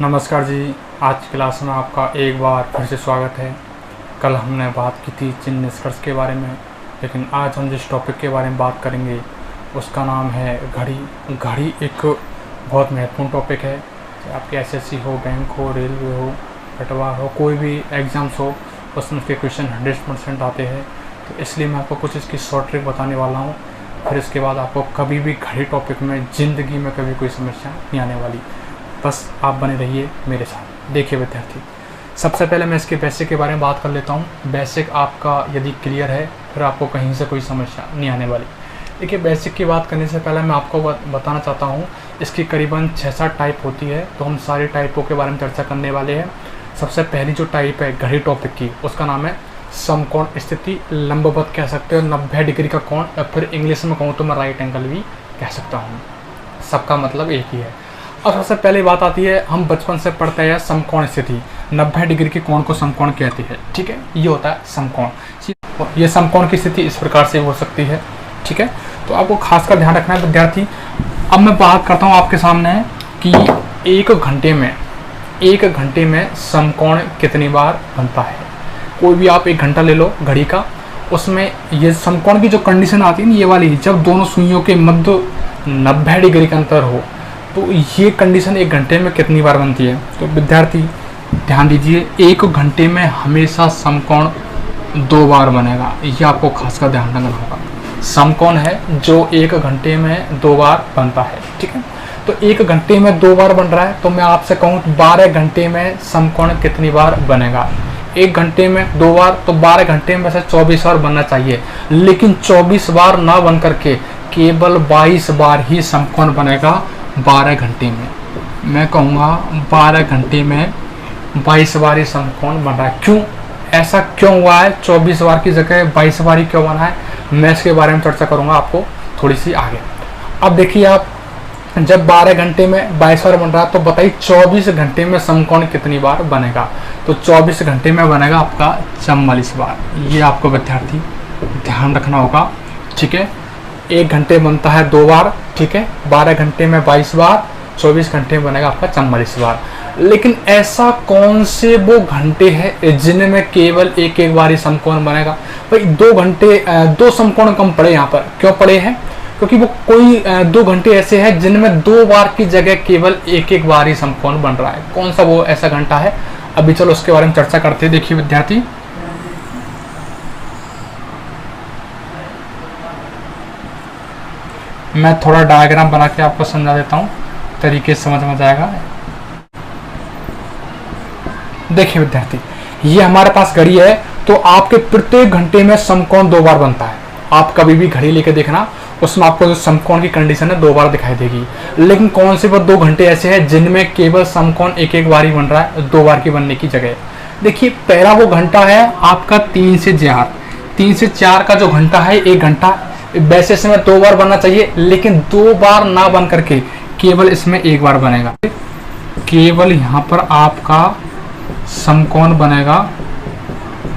नमस्कार जी। आज की क्लास में आपका एक बार फिर से स्वागत है। कल हमने बात की थी चिन्ह निष्कर्ष के बारे में, लेकिन आज हम जिस टॉपिक के बारे में बात करेंगे उसका नाम है घड़ी। घड़ी एक बहुत महत्वपूर्ण टॉपिक है। आपके एसएससी हो, बैंक हो, रेलवे हो, पटवार हो, कोई भी एग्ज़ाम्स हो, उसमें उसके क्वेश्चन 100% आते हैं। तो इसलिए मैं आपको कुछ इसकी शॉर्ट ट्रिक बताने वाला हूँ। फिर इसके बाद आपको कभी भी घड़ी टॉपिक में ज़िंदगी में कभी कोई समस्या नहीं आने वाली। बस आप बने रहिए मेरे साथ। देखिए विद्यार्थी, सबसे पहले मैं इसके बेसिक के बारे में बात कर लेता हूँ। बेसिक आपका यदि क्लियर है फिर आपको कहीं से कोई समस्या नहीं आने वाली। देखिए, बेसिक की बात करने से पहले मैं आपको बताना चाहता हूँ इसकी करीबन 6-7 टाइप होती है। तो हम सारे टाइपों के बारे में चर्चा करने वाले हैं। सबसे पहली जो टाइप है घड़ी टॉपिक की, उसका नाम है समकोण स्थिति, लंबवत कह सकते हो, 90 डिग्री का कोण, या फिर इंग्लिश में कहूँ तो मैं राइट एंगल भी कह सकता हूँ। सबका मतलब एक ही है। अब सबसे पहले बात आती है, हम बचपन से पढ़ते हैं समकोण स्थिति, 90 डिग्री के कोण को समकोण कहते हैं। ठीक है, ये होता है समकोण। ये समकोण की स्थिति इस प्रकार से हो सकती है। ठीक है, तो आपको खासकर ध्यान रखना है विद्यार्थी। अब मैं बात करता हूँ आपके सामने कि एक घंटे में समकोण कितनी बार बनता है। कोई भी आप एक घंटा ले लो घड़ी का, उसमें ये समकोण की जो कंडीशन आती है ना, ये वाली, जब दोनों सुइयों के मध्य 90 डिग्री का अंतर हो, तो ये कंडीशन एक घंटे में कितनी बार बनती है। तो विद्यार्थी ध्यान दीजिए, एक घंटे में हमेशा समकोण 2 बार बनेगा। ये आपको खासकर ध्यान रखना होगा। समकोण है जो एक घंटे में 2 बार बनता है। ठीक है, तो एक घंटे में 2 बार बन रहा है, तो मैं आपसे कहूँ 12 घंटे में समकोण कितनी बार बनेगा। एक घंटे में 2 बार, तो 12 घंटे में से 24 बार बनना चाहिए। लेकिन 24 बार ना बन करके केवल 22 बार ही समकोण बनेगा 12 घंटे में। मैं कहूँगा 12 घंटे में 22 बार ही समकोण बन रहा है। क्यों ऐसा क्यों हुआ है? 24 बार की जगह 22 बार ही क्यों बना है, मैं इसके बारे में चर्चा करूँगा आपको थोड़ी सी आगे। अब देखिए, आप जब 12 घंटे में 22 बार बन रहा है, तो बताइए 24 घंटे में समकोण कितनी बार बनेगा। तो 24 घंटे में बनेगा आपका 44 बार। ये आपको विद्यार्थी ध्यान रखना होगा। ठीक है, एक घंटे बनता है 2 बार। ठीक है, 12 घंटे में 22 बार, 24 घंटे में बनेगा आपका 44 बार। लेकिन ऐसा कौन से वो घंटे हैं जिनमें केवल एक बार ही समकोण बनेगा? भाई 2 समकोण कम पड़े यहाँ पर। क्यों पड़े हैं? क्योंकि वो कोई 2 घंटे ऐसे हैं जिनमें 2 बार की जगह केवल एक बार ही समकोण बन रहा है। कौन सा वो ऐसा घंटा है? अभी चलो उसके बारे में चर्चा करते हैं। देखिए विद्यार्थी, मैं थोड़ा डायग्राम बना के आपको समझा देता हूँ, तरीके से समझ में जाएगा। देखिए विद्यार्थी, ये हमारे पास घड़ी है, तो आपके प्रत्येक घंटे में समकोण 2 बार बनता है। आप कभी भी घड़ी लेके देखना, उसमें आपको जो समकोण की कंडीशन है 2 बार दिखाई देगी। लेकिन कौन से वो 2 घंटे ऐसे हैं जिनमें केवल समकोण एक बार ही बन रहा है 2 बार की बनने की जगह। देखिए, पहला वो घंटा है आपका 3 से 4। 3 से 4 का जो घंटा है, एक घंटा वैसे इसमें 2 बार बनना चाहिए, लेकिन 2 बार ना बन करके केवल इसमें 1 बार बनेगा। केवल यहाँ पर आपका समकोण बनेगा,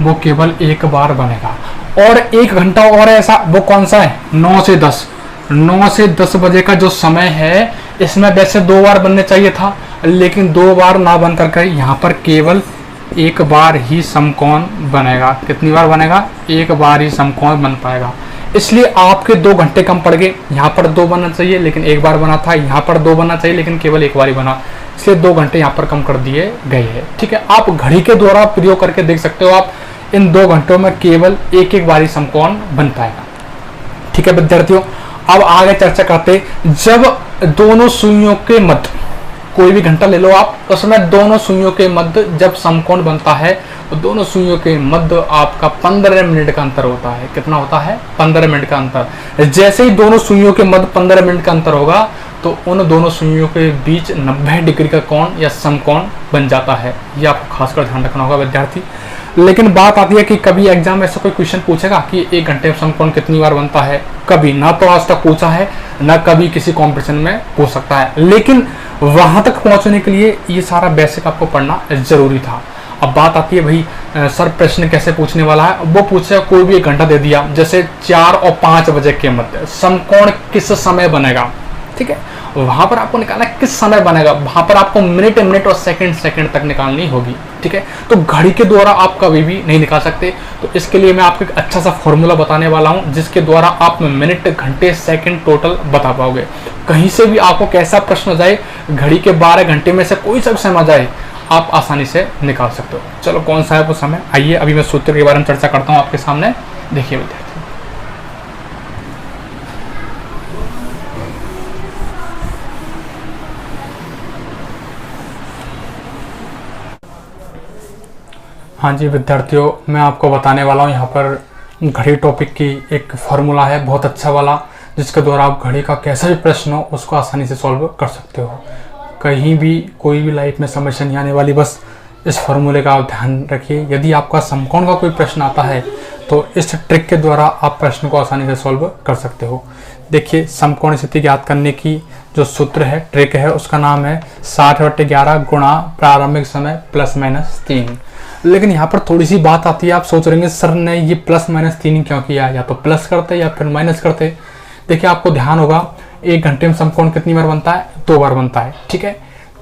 वो केवल 1 बार बनेगा। और एक घंटा और ऐसा, वो कौन सा है? 9 से 10। 9 से 10 बजे का जो समय है, इसमें वैसे 2 बार बनने चाहिए था, लेकिन 2 बार ना बन करके यहाँ पर केवल 1 बार ही समकोण बनेगा। कितनी बार बनेगा? 1 बार ही समकोण बन पाएगा। इसलिए आपके 2 घंटे कम पड़ गए। यहाँ पर 2 बनना चाहिए लेकिन 1 बार बना था, यहाँ पर 2 बनना चाहिए लेकिन केवल 1 बार ही बना, इसलिए 2 घंटे यहाँ पर कम कर दिए गए हैं। ठीक है, आप घड़ी के द्वारा प्रयोग करके देख सकते हो, आप इन 2 घंटों में केवल एक बार ही समकोण बन पाएगा। ठीक है विद्यार्थियों, अब आगे चर्चा करते। जब दोनों सुइयों के मध्य, कोई भी घंटा ले लो आप, उसमें दोनों सुइयों के मध्य जब समकोण बनता है, तो दोनों सुइयों के मध्य आपका 15 मिनट का अंतर होता है। कितना होता है? 15 मिनट का अंतर। जैसे ही दोनों सुइयों के मध्य 15 मिनट का अंतर होगा, तो उन दोनों सुइयों के बीच 90 डिग्री का कोण या समकोण बन जाता है। ये आपको खासकर ध्यान रखना होगा विद्यार्थी। लेकिन बात आती है कि कभी एग्जाम में ऐसा कोई क्वेश्चन पूछेगा कि एक घंटे में समकोण कितनी बार बनता है? कभी ना, तो आज तक पूछा है ना कभी किसी कंपटीशन में पूछ सकता है। लेकिन वहां तक पहुंचने के लिए ये सारा बेसिक आपको पढ़ना जरूरी था। अब बात आती है, भाई सर प्रश्न कैसे पूछने वाला है? वो पूछेगा, कोई भी एक घंटा दे दिया, जैसे 4 और 5 बजे के मध्य समकोण किस समय बनेगा। ठीक है, वहां पर आपको निकालना है किस समय बनेगा, वहां पर आपको मिनट और सेकंड तक निकालनी होगी। ठीक है, तो घड़ी के द्वारा आप कभी भी नहीं निकाल सकते। तो इसके लिए मैं आपको एक अच्छा सा फॉर्मूला बताने वाला हूं, जिसके द्वारा आप मिनट, घंटे, सेकंड टोटल बता पाओगे। कहीं से भी आपको कैसा प्रश्न जाए, घड़ी के 12 घंटे में से कोई सा समय जाए, आप आसानी से निकाल सकते हो। चलो कौन सा है वो समय, आइए अभी मैं सूत्र के बारे में चर्चा करता हूँ आपके सामने। देखिए विद्यार्थी, हाँ जी विद्यार्थियों, मैं आपको बताने वाला हूँ यहाँ पर घड़ी टॉपिक की एक फॉर्मूला है बहुत अच्छा वाला, जिसके द्वारा आप घड़ी का कैसा भी प्रश्न हो उसको आसानी से सॉल्व कर सकते हो। कहीं भी कोई भी लाइफ में समस्या नहीं आने वाली, बस इस फॉर्मूले का आप ध्यान रखिए। यदि आपका समकोण का कोई प्रश्न आता है तो इस ट्रिक के द्वारा आप प्रश्न को आसानी से सॉल्व कर सकते हो। देखिए, समकोण स्थिति ज्ञात करने की जो सूत्र है, ट्रिक है, उसका नाम है 60/11 गुणा प्रारंभिक समय +-3। लेकिन यहाँ पर थोड़ी सी बात आती है, आप सोच रहे हैं सर ने ये +-3 क्यों किया, या तो प्लस करते या फिर माइनस करते। देखिए, आपको ध्यान होगा 1 घंटे में समकोण कितनी बार बनता है, 2 बार बनता है। ठीक है,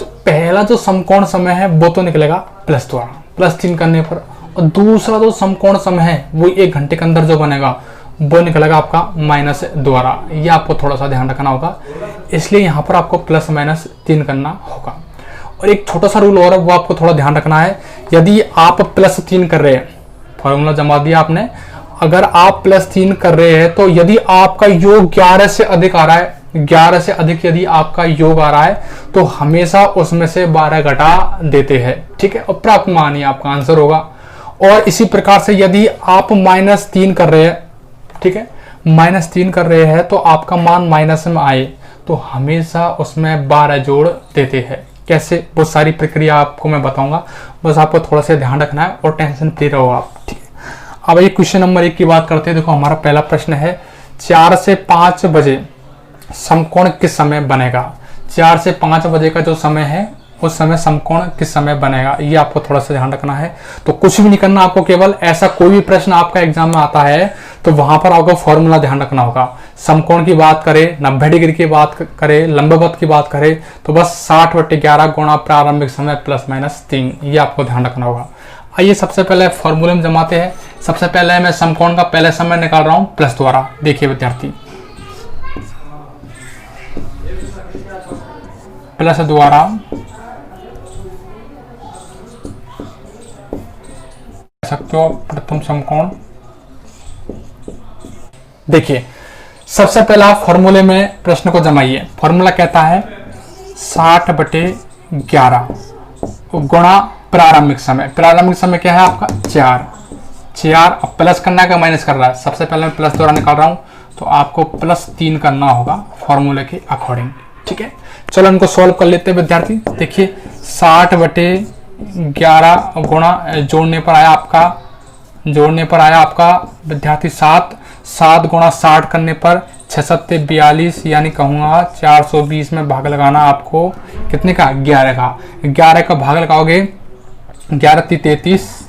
तो पहला जो समकोण समय है वो तो निकलेगा प्लस द्वारा, +3 करने पर, और दूसरा जो समकोण समय है वो 1 घंटे के अंदर जो बनेगा वो निकलेगा आपका माइनस द्वारा। ये आपको थोड़ा सा ध्यान रखना होगा, इसलिए यहाँ पर आपको +-3 करना होगा। और एक छोटा सा रूल और है, वो आपको थोड़ा ध्यान रखना है। यदि आप +3 कर रहे हैं, फॉर्मूला जमा दिया आपने, अगर आप +3 कर रहे हैं तो यदि आपका योग 11 से अधिक आ रहा है, 11 से अधिक यदि आपका योग आ रहा है तो हमेशा उसमें से 12 घटा देते हैं। ठीक है, और प्राप्त मान ही आपका आंसर होगा। और इसी प्रकार से यदि आप -3 कर रहे हैं, ठीक है, -3 कर रहे हैं तो आपका मान माइनस में आए तो हमेशा उसमें 12 जोड़ देते हैं। कैसे, वो सारी प्रक्रिया आपको मैं बताऊंगा, बस आपको थोड़ा सा ध्यान रखना है और टेंशन फ्री रहो आप। ठीक है, अब ये क्वेश्चन नंबर 1 की बात करते हैं। देखो, हमारा पहला प्रश्न है 4 से 5 बजे समकोण किस समय बनेगा। 4 से 5 बजे का जो समय है उस समय समकोण किस समय बनेगा, ये आपको थोड़ा सा ध्यान रखना है। तो कुछ भी नहीं करना आपको, केवल ऐसा कोई भी प्रश्न आपका एग्जाम में आता है तो वहां पर आपको फॉर्मूला ध्यान रखना होगा। समकोण की बात करें, 90 डिग्री की बात करें, लंबवत की बात करें, तो बस 60/11 गुणा प्रारंभिक समय +-3, ये आपको ध्यान रखना होगा। आइए सबसे पहले फॉर्मूले में जमाते हैं। सबसे पहले मैं समकोण का पहले समय निकाल रहा हूँ प्लस द्वारा। देखिए विद्यार्थी, प्लस द्वारा सकते हो प्रथम समकोण। देखिए, सबसे पहला फॉर्मूले में प्रश्न को जमाइए। फॉर्मूला कहता है 60/11 गुणा प्रारंभिक समय। प्रारंभिक समय क्या है आपका 4। अब प्लस करना है, माइनस कर रहा है। सबसे पहले मैं प्लस द्वारा निकाल रहा हूं तो आपको +3 करना होगा फॉर्मूले के अकॉर्डिंग। ठीक है, चलो इनको सॉल्व कर लेते हैं विद्यार्थी। देखिए, 60/11 गुणा जोड़ने पर आया आपका विद्यार्थी 7 गुणा 60 करने पर 6×7 42, यानी कहूँगा 420 में भाग लगाना आपको कितने का, 11 का। 11 का भाग लगाओगे, 11×3 33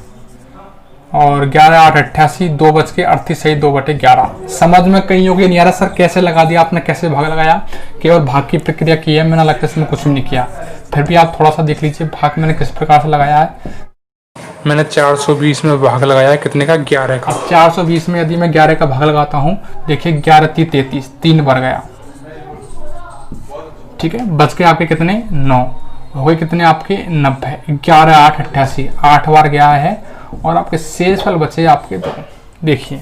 और 11×8 88, 2 बच के 38 सही 2/11। समझ में कहीं होगी नहीं आ रहा सर कैसे लगा दिया आपने, कैसे भाग लगाया, केवल भाग की प्रक्रिया की है, मैंने लगता है इसमें कुछ भी नहीं किया। फिर भी आप थोड़ा सा देख लीजिए भाग मैंने किस प्रकार से लगाया है। मैंने 420 में भाग लगाया है, कितने का, 11 का। 420 में यदि मैं 11 का भाग लगाता हूं, देखिए 11×3 33, 3 बार गया। ठीक है, बच के आपके कितने, 9 हो गए, कितने आपके 90। 11×8 88, 8 बार गया है और आपके शेष फल बचे आपके 2। देखिए,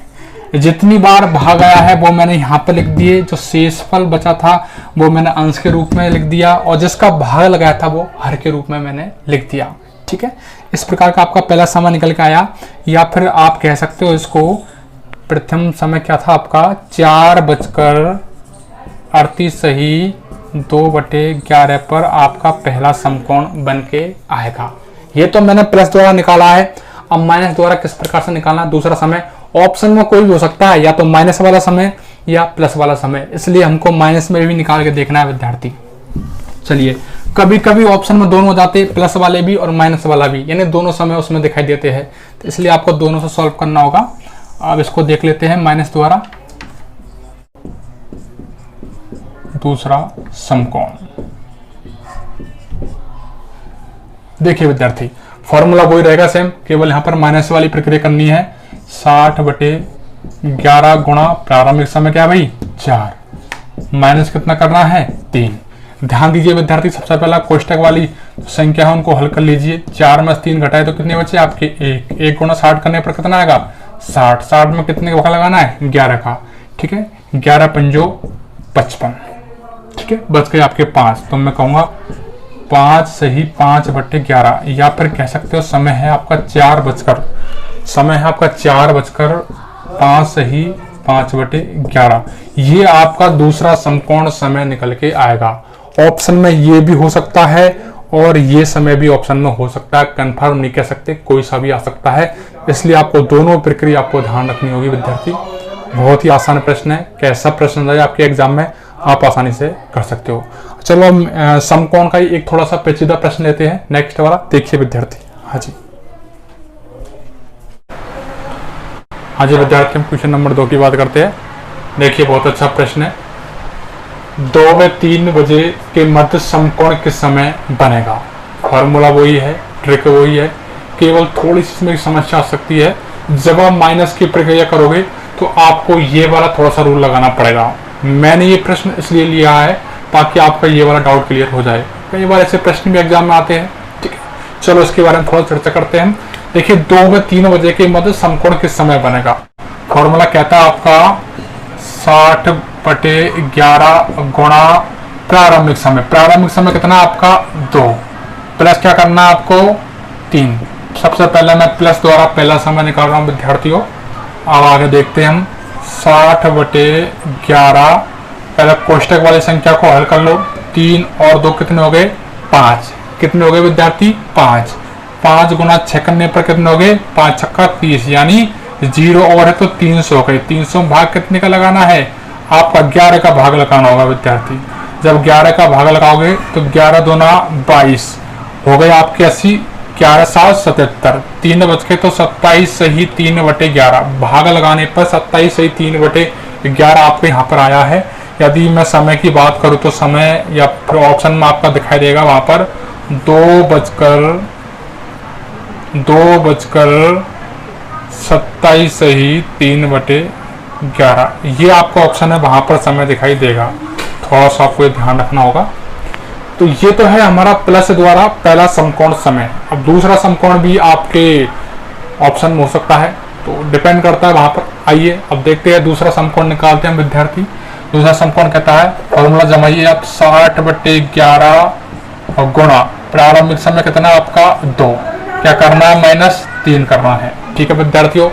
जितनी बार भाग आया है वो मैंने यहाँ पर लिख दिए, जो शेष फल बचा था वो मैंने अंश के रूप में लिख दिया, और जिसका भाग लगाया था वो हर के रूप में मैंने लिख दिया। ठीक है, इस प्रकार का आपका पहला समय निकल के आया। या फिर आप कह सकते हो इसको, प्रथम समय क्या था आपका, 4:38 सही 2/11 पर आपका पहला समकोण बन के आएगा। ये तो मैंने प्लस द्वारा निकाला है। अब माइनस द्वारा किस प्रकार से निकालना, दूसरा समय ऑप्शन में कोई भी हो सकता है, या तो माइनस वाला समय या प्लस वाला समय, इसलिए हमको माइनस में भी निकाल के देखना है विद्यार्थी। चलिए, कभी कभी ऑप्शन में दोनों हो जाते हैं, प्लस वाले भी और माइनस वाला भी, यानी दोनों समय उसमें दिखाई देते हैं, तो इसलिए आपको दोनों से सॉल्व करना होगा। अब इसको देख लेते हैं माइनस द्वारा। दूसरा समकोण। देखिए विद्यार्थी, फॉर्मूला वही रहेगा सेम, केवल यहां पर माइनस वाली प्रक्रिया करनी है। 60/11 गुणा प्रारंभिक समय क्या भाई 4, माइनस कितना करना है 3। ध्यान दीजिए विद्यार्थी, सबसे पहला कोष्टक वाली संख्या है उनको हल कर लीजिए। 4 में 3 घटाए तो कितने बचे आपके 1 गुणा 60 करने पर कितना आएगा 60। 60 में कितने का भाग लगाना है 11 का, ठीक है। 11 पंजो 55, ठीक है। बच गए आपके 5, तो मैं कहूंगा 5 सही 5/11, या फिर कह सकते हो समय है आपका 4 सही 5/11। ये आपका दूसरा समकोण समय निकल के आएगा। ऑप्शन में ये भी हो सकता है और ये समय भी ऑप्शन में हो सकता है, कंफर्म नहीं कह सकते, कोई सा भी आ सकता है। इसलिए आपको दोनों प्रक्रिया आपको ध्यान रखनी होगी विद्यार्थी। बहुत ही आसान प्रश्न है, कैसा प्रश्न है आपके एग्जाम में आप आसानी से कर सकते हो। चलो हम समकोण का ही एक थोड़ा सा पेचीदा प्रश्न लेते हैं, नेक्स्ट वाला देखिए विद्यार्थी। हाँ जी विद्यार्थी, हम क्वेश्चन नंबर 2 की बात करते हैं। देखिए बहुत अच्छा प्रश्न है। 2 व 3 बजे के मध्य समकोण किस समय बनेगा। फॉर्मूला वही है, ट्रिक वही है, केवल थोड़ी सी इसमें समस्या आ सकती है। जब आप माइनस की प्रक्रिया करोगे तो आपको ये वाला थोड़ा सा रूल लगाना पड़ेगा। मैंने ये प्रश्न इसलिए लिया है ताकि आपका ये वाला डाउट क्लियर हो जाए। कई बार ऐसे प्रश्न भी एग्जाम में आते हैं, ठीक है। चलो इसके बारे में थोड़ा चर्चा करते हैं। देखिए 2 व 3 बजे के मध्य समकोण किस समय बनेगा। फॉर्मूला कहता है आपका 60/11 गुणा प्रारंभिक समय। प्रारंभिक समय कितना आपका 2, प्लस क्या करना है आपको 3। सबसे पहले मैं प्लस द्वारा पहला समय निकाल रहा हूं विद्यार्थियों। अब आगे देखते हैं हम 60/11, पहले कोष्टक वाली संख्या को हल कर लो। 3 और 2 कितने हो गए 5। कितने हो गए विद्यार्थी 5। 5 गुना 6 करने पर कितने हो गए 5 छक्का 30, यानी 0 और है तो 300 हो गए। 300 में भाग कितने का लगाना है आपका 11 का भाग लगाना होगा विद्यार्थी। जब 11 का भाग लगाओगे तो 11 दूना 22 हो गए आपके 80, 11 7 77, 3 बच के तो 27 सही 3/11। भाग लगाने पर 27 सही 3/11 आपको यहाँ पर आया है। यदि मैं समय की बात करूँ तो समय या फिर ऑप्शन में आपका दिखाई देगा वहां पर 2:27 सही 3/11, ये आपका ऑप्शन है, वहां पर समय दिखाई देगा। थोड़ा सा आपको ध्यान रखना होगा। तो ये तो है हमारा प्लस द्वारा पहला समकोण समय। अब दूसरा समकोण भी आपके ऑप्शन में हो सकता है, तो डिपेंड करता है वहां पर। आइए अब देखते हैं दूसरा समकोण निकालते हैं विद्यार्थी। दूसरा समकोण कहता है, फॉर्मूला जमाइए आप, 60/11 गुणा प्रारंभिक समय कितना आपका 2, क्या करना है -3 करना है, ठीक है विद्यार्थियों।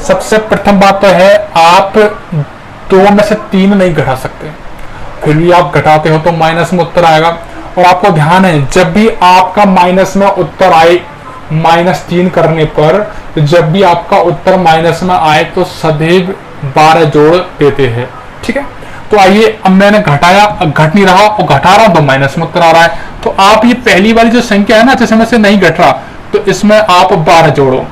सबसे प्रथम बात तो है आप 2 में से 3 नहीं घटा सकते, फिर भी आप घटाते हो तो माइनस में उत्तर आएगा। और आपको ध्यान है जब भी आपका माइनस में उत्तर आए -3 करने पर, तो जब भी आपका उत्तर माइनस में आए तो सदैव 12 जोड़ देते हैं, ठीक है। तो आइए अब मैंने घटाया, घट नहीं रहा और घटा रहा हूं तो माइनस में उत्तर आ रहा है। तो आप ये पहली वाली जो संख्या है ना जिसमें से नहीं घट रहा, तो इसमें आप 12 जोड़ो,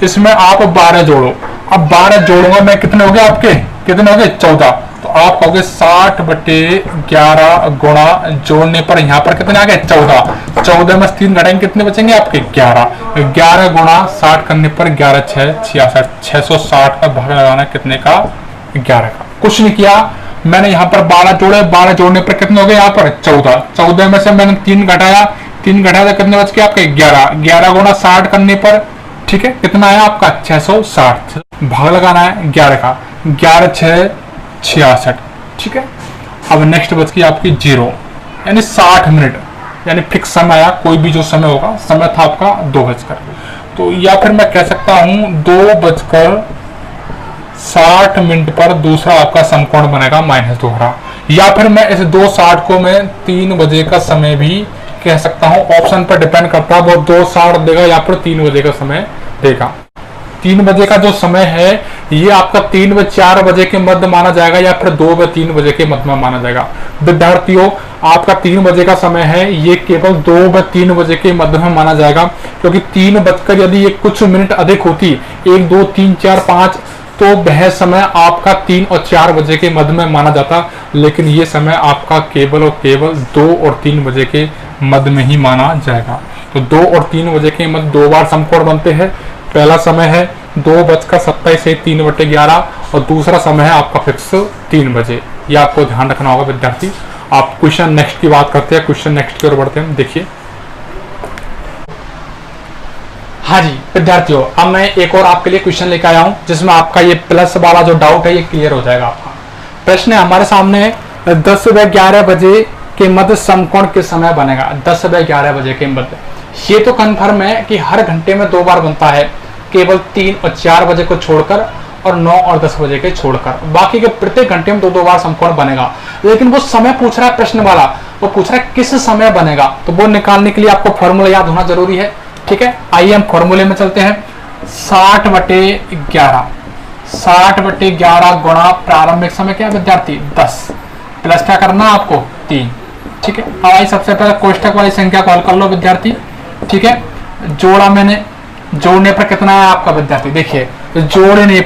इसमें आप 12 जोड़ो। अब 12 जोड़ूंगा मैं, कितने हो गए आपके, कितने हो गए 14। तो आप कहोगे 60/11 गुणा जोड़ने पर यहाँ पर कितने आ गए 14। 14 में 3 घटाएंगे कितने बचेंगे आपके 11। 11 गुणा 60 करने पर 11 6 66, 660 का भाग लगाना कितने का 11 का। कुछ नहीं किया मैंने, यहाँ पर 12 जोड़े, 12 जोड़ने पर कितने हो गए यहाँ पर 14। 14 में से मैंने 3 घटाया, 3 घटाया तो कितने बच गए आपके 11। 11 गुणा 60 करने पर, ठीक है, कितना आया आपका 660। भाग लगाना है 11 का, 11 6 66, ठीक है। अब नेक्स्ट बच गई आपकी 0, यानी 60 मिनट, यानी फिक्स समय आया। कोई भी जो समय होगा, समय था आपका 2 बजकर, तो या फिर मैं कह सकता हूं 2:60 पर दूसरा आपका समकोण बनेगा -2। या फिर मैं इस 2:60 को मैं 3 बजे का समय भी कह सकता हूं। ऑप्शन पर डिपेंड करता है, वो 2:60 देगा या फिर 3 बजे का समय देगा। 3 बजे का जो समय है ये आपका 3 व 4 बजे के मध्य माना जाएगा या फिर 2 व 3 बजे के मध्य में माना जाएगा। विद्यार्थियों आपका 3 बजे का समय है, ये केवल 2 व 3 बजे के मध्य में माना जाएगा, क्योंकि 3 बजकर यदि ये कुछ मिनट अधिक होती, 1 2 3 4 5 तो वह समय आपका 3 और 4 बजे के मध्य में माना जाता, लेकिन ये समय आपका केवल और केवल 2 और 3 बजे के मध्य में ही माना जाएगा। तो 2 और 3 बजे के मध्य 2 बार समकोण बनते हैं। पहला समय है 2:27 से 3/11 और दूसरा समय है आपका फिक्स 3 बजे। ये आपको ध्यान रखना होगा विद्यार्थी। आप क्वेश्चन नेक्स्ट की बात करते हैं, क्वेश्चन नेक्स्ट की ओर बढ़ते हैं। देखिए, हाँ जी विद्यार्थियों, अब मैं एक और आपके लिए क्वेश्चन लेकर आया हूं जिसमें आपका ये प्लस वाला जो डाउट है ये क्लियर हो जाएगा आपका। प्रश्न है हमारे सामने 10 व 11 बजे के मध्य समकोण किस समय बनेगा। 10 व 11 बजे के मध्य, ये तो कन्फर्म है कि हर घंटे में 2 बार बनता है, केवल 3 और 4 बजे को छोड़कर और 9 और 10 बजे के छोड़कर। बाकी के प्रत्येक घंटे में 2-2 बार समकोण बनेगा। लेकिन वो समय पूछ रहा है प्रश्न वाला, वो पूछ रहा है किस समय बनेगा। तो वो निकालने के लिए आपको फॉर्मूला याद होना जरूरी है। ठीक है, आइए हम फॉर्मूले में चलते हैं। 60/11, 60/11 गुणा प्रारंभिक समय क्या विद्यार्थी 10 प्लस क्या करना है आपको 3। ठीक है, अब आई सबसे पहले कोष्ठक वाली संख्या को हल कर लो विद्यार्थी। ठीक है, जोड़ा मैंने, जोड़ने पर कितना है आपका विद्यार्थी, देखिए तो जोड़ने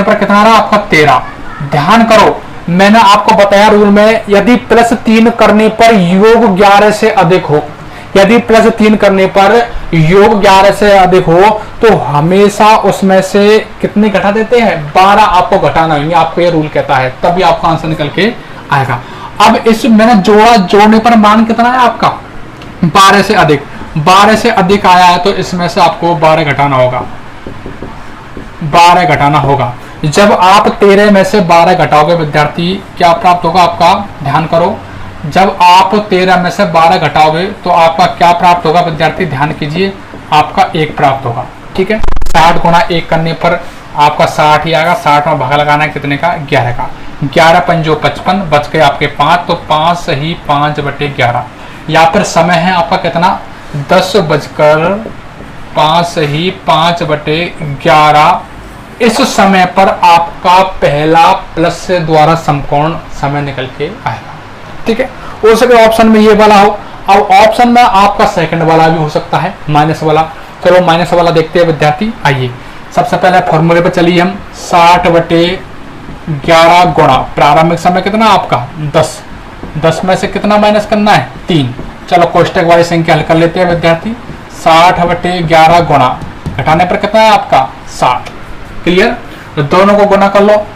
पर कितना रहा आपका 13। ध्यान करो, मैंने आपको बताया रूल में, यदि +3 करने पर योग 11 से अधिक हो, यदि +3 करने पर योग 11 से अधिक हो तो हमेशा उसमें से कितने घटा देते हैं 12 आपको घटाना है, आपको ये रूल कहता है, तभी आपका आंसर निकल के आएगा। अब इस मैंने जोड़ा, जोड़ने पर मान कितना है आपका 12 से अधिक, 12 से अधिक आया है तो इसमें से आपको 12 घटाना होगा, 12 घटाना होगा। जब आप 13 में से 12 घटाओगे विद्यार्थी क्या प्राप्त होगा आपका, ध्यान करो, जब आप 13 में से 12 घटाओगे तो आपका क्या प्राप्त होगा विद्यार्थी, ध्यान कीजिए, आपका 1 प्राप्त होगा। ठीक है, 60 गुणा 1 करने पर आपका 60 ही आएगा। 60 में भागा लगाना है कितने का 11 का, 11 पंजो 55, बच गए आपके 5, तो 5 सही 5/11। या फिर समय है आपका कितना 10:05 सही 5/11। इस समय पर आपका पहला प्लस से द्वारा समकोण समय निकल के आएगा। ठीक है, हो सके ऑप्शन में ये वाला हो, अब ऑप्शन में आपका सेकंड वाला भी हो सकता है, माइनस वाला। चलो माइनस वाला देखते हैं विद्यार्थी। आइए सबसे पहले फॉर्मूले पे चलिए हम। 60/11 गुणा प्रारंभिक समय कितना आपका 10, 10 में से कितना माइनस करना है 3। चलो कोष्ठक वाली संख्या हल कर लेते हैं विद्यार्थी। 60/11 गुणा घटाने पर कितना है आपका 60। क्लियर, तो दोनों को गुना कर लो,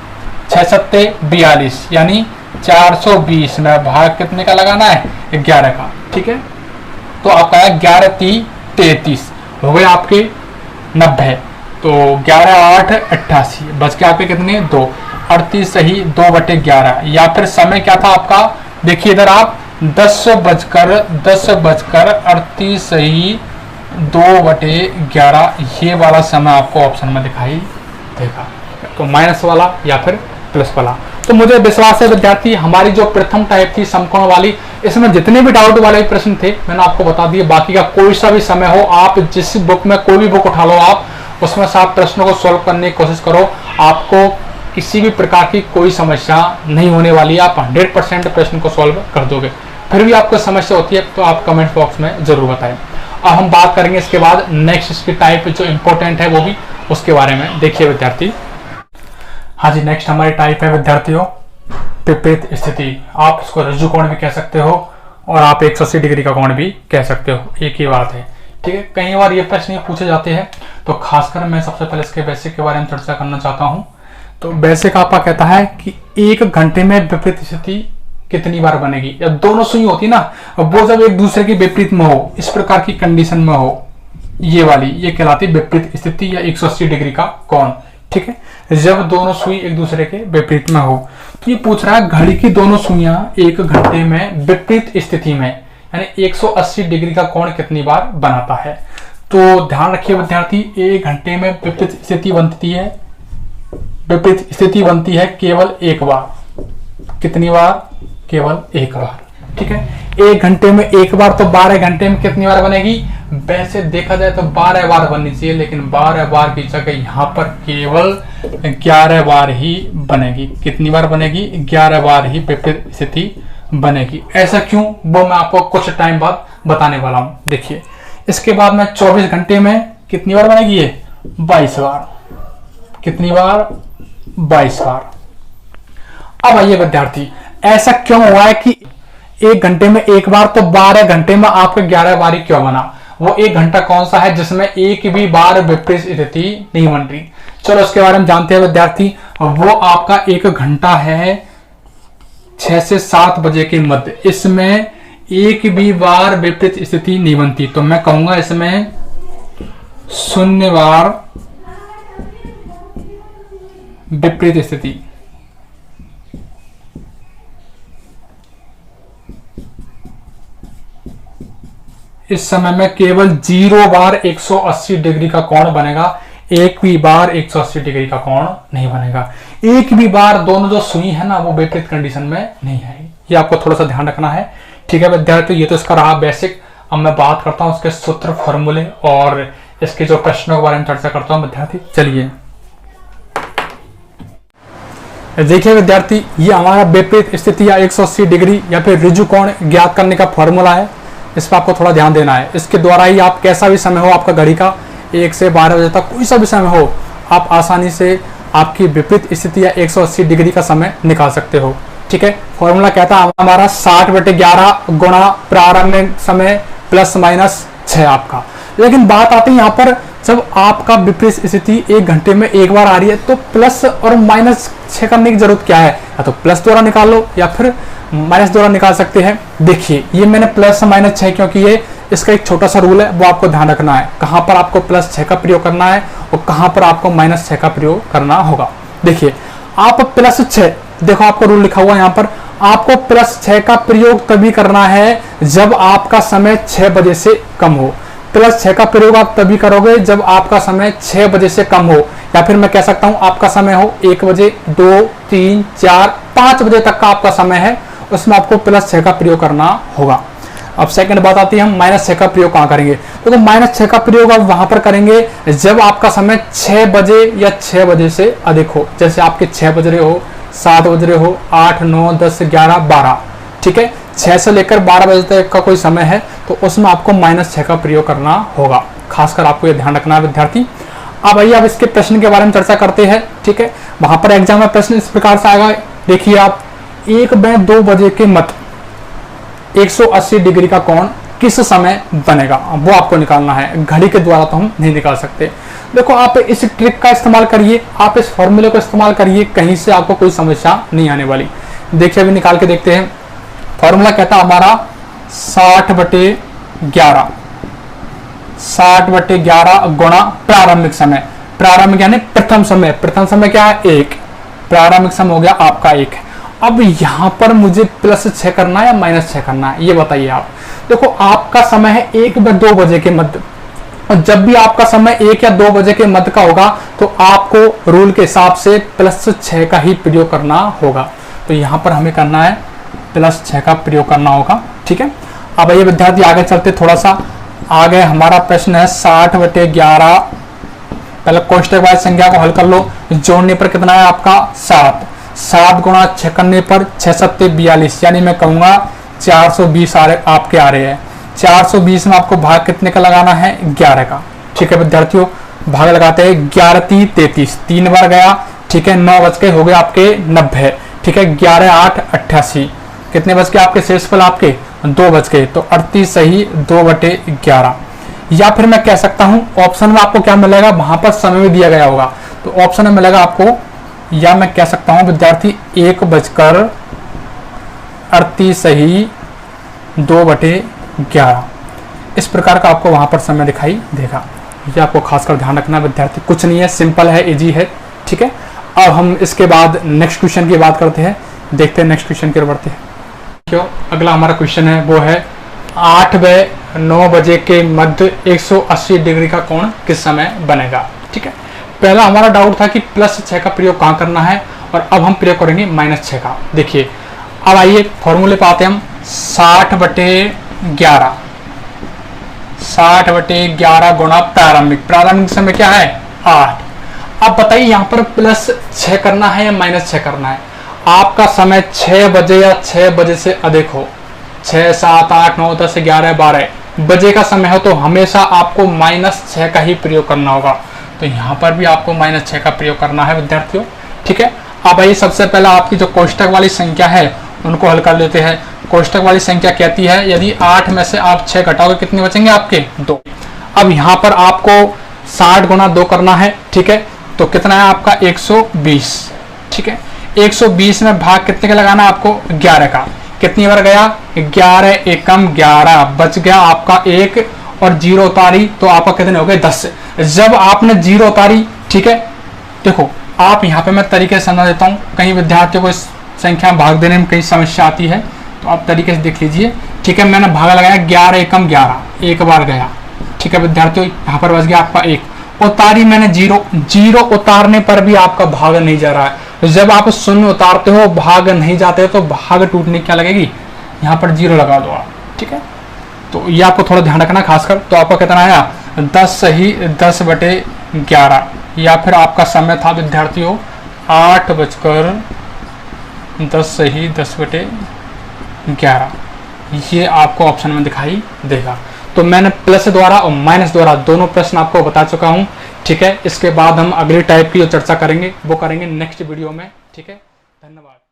6×7 42, यानी 420 में भाग कितने का लगाना है 11 का। ठीक है, तो आपका 11×3 33 हो गए आपके 90, तो 11×8 88, बच के आपके कितने 2, 38 सही 2/11। या फिर समय क्या था आपका, देखिए इधर आप 10:38 सही 2/11, ये वाला समय आपको ऑप्शन में दिखाई देगा। तो माइनस वाला या फिर प्लस वाला। तो मुझे विश्वास है विद्यार्थी, हमारी जो प्रथम टाइप थी समकोण वाली, इसमें जितने भी डाउट वाले प्रश्न थे मैंने आपको बता दिए। बाकी का कोई सा भी समय हो, आप जिस बुक में कोई भी बुक उठा लो, आप उसमें से आप प्रश्नों को सॉल्व करने की कोशिश करो, आपको किसी भी प्रकार की कोई समस्या नहीं होने वाली है। आप 100% प्रश्न को सॉल्व कर दोगे। फिर भी आपको समस्या होती है तो आप कमेंट बॉक्स में जरूर बताएं। अब हम बात करेंगे इसके बाद नेक्स्ट इसकी टाइप जो इंपॉर्टेंट है वो भी उसके बारे में। देखिए विद्यार्थी, हाँ जी, नेक्स्ट हमारी टाइप है विद्यार्थियों विपरीत स्थिति। आप इसको रज्जु कोण भी कह सकते हो और आप 180 डिग्री का कोण भी कह सकते हो, एक ही बात है। ठीक है, कई बार ये प्रश्न पूछे जाते हैं, तो खासकर मैं सबसे पहले इसके बेसिक के बारे में चर्चा करना चाहता हूँ। तो बेसिक आपका कहता है कि 1 घंटे में विपरीत स्थिति कितनी बार बनेगी। जब दोनों सुई होती ना, वो जब एक दूसरे के विपरीत में हो, इस प्रकार की कंडीशन में हो, ये वाली ये कहलाती है विपरीत स्थिति या 180 डिग्री का कोण। ठीक है, जब दोनों सुई एक दूसरे के विपरीत में हो। तो ये पूछ रहा है घड़ी की दोनों सुइयां 1 घंटे में विपरीत स्थिति में यानी 180 डिग्री का कोण कितनी बार बनाता है। तो ध्यान रखिए विद्यार्थी, 1 घंटे में विपरीत स्थिति बनती है केवल एक बार। कितनी बार, केवल एक बार। ठीक है, 1 घंटे में एक बार, तो 12 घंटे में कितनी बार बनेगी। वैसे देखा जाए तो 12 बार बननी चाहिए, लेकिन 12 बार की जगह यहाँ पर केवल 11 बार ही बनेगी। कितनी बार बनेगी, 11 बार ही विपरीत स्थिति बनेगी। ऐसा क्यों, वो मैं आपको कुछ टाइम बाद बताने वाला हूँ। देखिए, इसके बाद में 24 घंटे में कितनी बार बनेगी, ये 22 बार। कितनी बार, 22 बार। अब आइए विद्यार्थी, ऐसा क्यों हुआ है कि 1 घंटे में एक बार, तो 12 घंटे में आपका 11 बार ही क्यों बना? वो 1 घंटा कौन सा है जिसमें एक भी बार विपरीत स्थिति नहीं बन रही? चलो उसके बारे में जानते हैं विद्यार्थी। वो आपका 1 घंटा है 6 से 7 बजे के मध्य, इसमें एक भी बार विपरीत स्थिति नहीं बनती, तो मैं कहूंगा इसमें 0 बार विपरीत स्थिति। इस समय में केवल 0 बार 180 डिग्री का कोण बनेगा, एक भी बार 180 डिग्री का कोण नहीं बनेगा। एक भी बार दोनों जो सुई है ना वो विपरीत कंडीशन में नहीं है, ये आपको थोड़ा सा ध्यान रखना है। ठीक है विद्यार्थी, ये तो इसका रहा बेसिक। अब मैं बात करता हूं इसके सूत्र, फॉर्मूले और इसके जो प्रश्नों के बारे में चर्चा करता हूं विद्यार्थी। चलिए देखिए विद्यार्थी, ये हमारा विपरीत स्थिति या 180 डिग्री या फिर ऋजु कोण ज्ञात करने का फॉर्मूला है। इस पर आपको थोड़ा ध्यान देना है। इसके द्वारा ही आप कैसा भी समय हो आपका घड़ी का, 1 से 12 बजे तक कोई सा भी समय हो, आप आसानी से आपकी विपरीत स्थिति या 180 डिग्री का समय निकाल सकते हो। ठीक है, फॉर्मूला कहता है हमारा 60/11 गुणा प्रारंभिक समय प्लस माइनस 6 आपका। लेकिन बात आती है यहाँ पर, जब आपका विपरीत स्थिति 1 घंटे में एक बार आ रही है तो प्लस और माइनस 6 करने की जरूरत क्या है? या तो प्लस द्वारा निकाल लो या फिर माइनस द्वारा निकाल सकते हैं। देखिए ये मैंने प्लस माइनस 6 क्योंकि ये इसका एक छोटा सा रूल है, वो आपको ध्यान रखना है, कहां पर आपको प्लस 6 का प्रयोग करना है और कहां पर आपको माइनस 6 का प्रयोग करना होगा। देखिए आप प्लस 6, देखो आपको रूल लिखा हुआ है यहाँ पर, आपको प्लस 6 का प्रयोग तभी करना है जब आपका समय 6 बजे से कम हो। प्लस 6 का प्रयोग आप तभी करोगे जब आपका समय 6 बजे से कम हो, या फिर मैं कह सकता हूं आपका समय हो 1 बजे, 2, 3, 4, 5 बजे तक का आपका समय है, उसमें आपको प्लस 6 का प्रयोग करना होगा। अब सेकंड बात आती है, हम माइनस 6 का प्रयोग कहां करेंगे? तो माइनस 6 का प्रयोग आप वहां पर करेंगे जब आपका समय 6 बजे या 6 बजे से अधिक हो। जैसे आपके 6 बज रहे हो, 7 बज रहे हो, 8, 9, 10, 11, 12, ठीक है, 6 से लेकर 12 बजे तक का कोई समय है तो उसमें आपको माइनस 6 का प्रयोग करना होगा। खासकर आपको ये ध्यान रखना है विद्यार्थी। अब आइए अब इसके प्रश्न के बारे में चर्चा करते हैं। ठीक है, वहां पर एग्जाम में प्रश्न इस प्रकार से आएगा, देखिए आप, 1-2 बजे के मध्य 180 डिग्री का कोण किस समय बनेगा, वो आपको निकालना है। घड़ी के द्वारा तो हम नहीं निकाल सकते। देखो आप इस ट्रिक का इस्तेमाल करिए, आप इस फॉर्मूले को इस्तेमाल करिए, कहीं से आपको कोई समस्या नहीं आने वाली। देखिए अभी निकाल के देखते हैं। फॉर्मूला कहता है हमारा 60/11, 60/11 गुणा प्रारंभिक समय। प्रारंभिक यानी प्रथम समय, प्रथम समय क्या है? 1, प्रारंभिक समय हो गया आपका 1। अब यहां पर मुझे प्लस 6 करना है या माइनस 6 करना है, ये बताइए आप। देखो आपका समय है 1-2 बजे के मध्य, और जब भी आपका समय 1 या 2 बजे के मध्य का होगा तो आपको रूल के हिसाब से प्लस 6 का ही प्रयोग करना होगा। तो यहां पर हमें करना है प्लस 6 का प्रयोग करना होगा। ठीक है, अब ये विद्यार्थी आगे चलते, थोड़ा सा आगे हमारा प्रश्न है 60/11। पहले कोष्टक वाइज संख्या को हल कर लो। जोड़ने पर कितना है आपका? 7। 7 गुणा 6 करने पर 6×7 = 42, यानी मैं कहूंगा 420 आपके आ रहे हैं। 420 में आपको भाग कितने का लगाना है? 11 का। ठीक है विद्यार्थियों, भाग लगाते हैं। 11×3 = 33, 3 बार गया। ठीक है, 9 बज के हो गए आपके 90। ठीक है, 11×8 = 88, कितने बज के आपके शेषफल आपके? 2 बज के, तो 38 सही 2/11। या फिर मैं कह सकता हूं ऑप्शन में आपको क्या मिलेगा, वहां पर समय भी दिया गया होगा, तो ऑप्शन में मिलेगा आपको, या मैं कह सकता हूं विद्यार्थी 1:38 सही 2/11। इस प्रकार का आपको वहां पर समय दिखाई देगा। ये आपको खासकर ध्यान रखना विद्यार्थी, कुछ नहीं है, सिंपल है, इजी है। ठीक है, अब हम इसके बाद नेक्स्ट क्वेश्चन की बात करते हैं, देखते हैं नेक्स्ट क्वेश्चन की ओर बढ़ते हैं। क्यों, अगला हमारा क्वेश्चन है वो है 8-9 बजे के मध्य 180 डिग्री का कोण किस समय बनेगा। ठीक है, पहला हमारा डाउट था कि प्लस 6 का प्रयोग कहां करना है, और अब हम प्रयोग करेंगे माइनस 6 का। देखिए अब आइए फॉर्मूले पे आते हैं हम। 60/11, 60/11 गुणा प्रारंभिक, प्रारंभिक समय क्या है? 8। अब बताइए यहाँ पर प्लस 6 करना है या माइनस 6 करना है? आपका समय 6 बजे या 6 बजे से अधिक हो, 6, 7, 8, 9, 10, 11, 12 बजे का समय हो, तो हमेशा आपको माइनस 6 का ही प्रयोग करना होगा। तो यहाँ पर भी आपको माइनस 6 का प्रयोग करना है विद्यार्थियों। ठीक है। अब आइए सबसे पहले आपकी जो कोष्टक वाली संख्या है उनको हल कर लेते हैं। कोष्टक वाली संख्या कहती है यदि 8 में से आप 6 घटाओगे कितने बचेंगे आपके 2। अब यहाँ पर आपको 60 गुना 2 करना है, ठीक है। तो कितना है आपका 120, ठीक है। 120 में भाग कितने का लगाना है आपको 11 का। कितनी बार गया 11 एकम 11, बच गया आपका 1 और 0 उतारी तो आपका कितने हो गए 10। जब आपने 0 उतारी, ठीक है, देखो आप यहाँ पे मैं तरीके से समझा देता हूँ, कहीं विद्यार्थियों को इस संख्या में भाग देने में कई समस्या आती है, तो आप तरीके से देख लीजिए, ठीक है। मैंने भाग लगाया 11 एकम 11, एक बार गया, ठीक है विद्यार्थियों, यहाँ पर बच गया आपका 1। उतारी मैंने 0 उतारने पर भी आपका भाग नहीं जा रहा है। जब आप 0 उतारते हो भाग नहीं जाते तो भाग टूटने क्या लगेगी, यहाँ पर 0 लगा दो आप, ठीक है। तो ये आपको थोड़ा ध्यान रखना खासकर। तो आपका कितना आया 10 सही 10/11, या फिर आपका समय था विद्यार्थियों 8:10 सही 10/11, ये आपको ऑप्शन में दिखाई देगा। तो मैंने प्लस द्वारा और माइनस द्वारा दोनों प्रश्न आपको बता चुका हूं, ठीक है। इसके बाद हम अगली टाइप की जो चर्चा करेंगे वो करेंगे नेक्स्ट वीडियो में, ठीक है। धन्यवाद।